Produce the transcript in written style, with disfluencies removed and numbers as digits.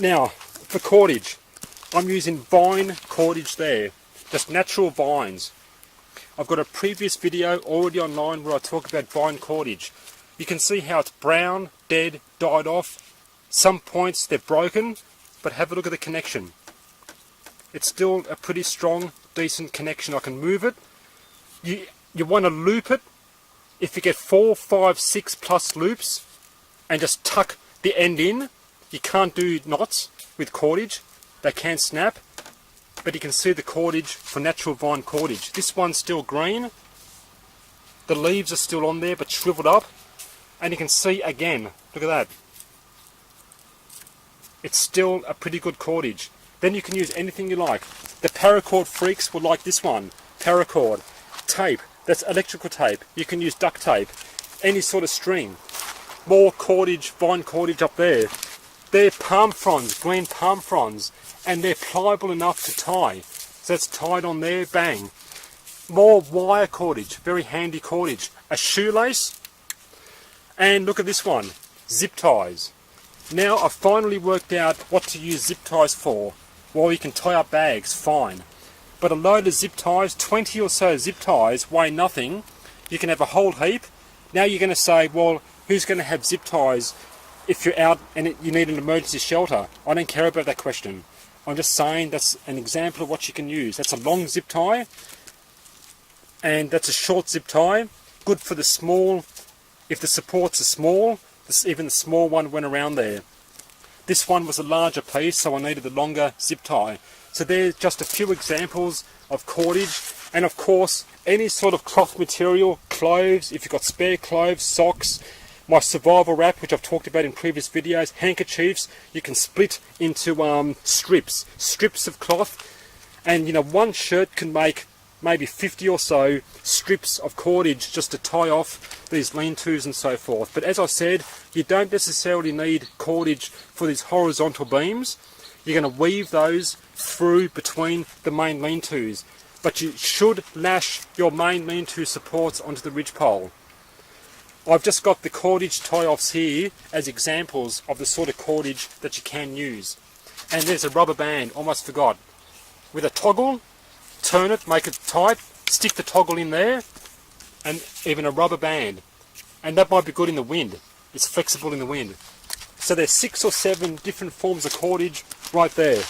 Now, for cordage, I'm using vine cordage there, just natural vines. I've got a previous video already online where I talk about vine cordage. You can see how it's brown, dead, died off. Some points they're broken, but have a look at the connection. It's still a pretty strong, decent connection. I can move it. You want to loop it. If you get 4, 5, 6 plus loops and just tuck the end in, you can't do knots with cordage. They can snap, but you can see the cordage for natural vine cordage. This one's still green. The leaves are still on there but shriveled up, and you can see again, look at that. It's still a pretty good cordage. Then you can use anything you like. The paracord freaks will like this one. Paracord. Tape. That's electrical tape. You can use duct tape. Any sort of string. More cordage, vine cordage up there. They're palm fronds, green palm fronds. And they're pliable enough to tie. So that's tied on there, bang. More wire cordage. Very handy cordage. A shoelace. And look at this one. Zip ties. Now I've finally worked out what to use zip ties for. Well, you can tie up bags, fine. But a load of zip ties, 20 or so zip ties, weigh nothing. You can have a whole heap. Now you're going to say, well, who's going to have zip ties if you're out and you need an emergency shelter? I don't care about that question. I'm just saying that's an example of what you can use. That's a long zip tie, and that's a short zip tie. Good for the small, if the supports are small, even the small one went around there. This one was a larger piece, so I needed the longer zip tie. So there's just a few examples of cordage, and of course any sort of cloth material, clothes, if you've got spare clothes, socks, my survival wrap, which I've talked about in previous videos, handkerchiefs, you can split into strips of cloth, and you know, one shirt can make maybe 50 or so strips of cordage just to tie off these lean-tos and so forth. But as I said, you don't necessarily need cordage for these horizontal beams. You're going to weave those through between the main lean-tos. But you should lash your main lean-to supports onto the ridgepole. I've just got the cordage tie-offs here as examples of the sort of cordage that you can use. And there's a rubber band, almost forgot. With a toggle, turn it, make it tight, stick the toggle in there, and even a rubber band. And that might be good in the wind. It's flexible in the wind. So there's 6 or 7 different forms of cordage right there.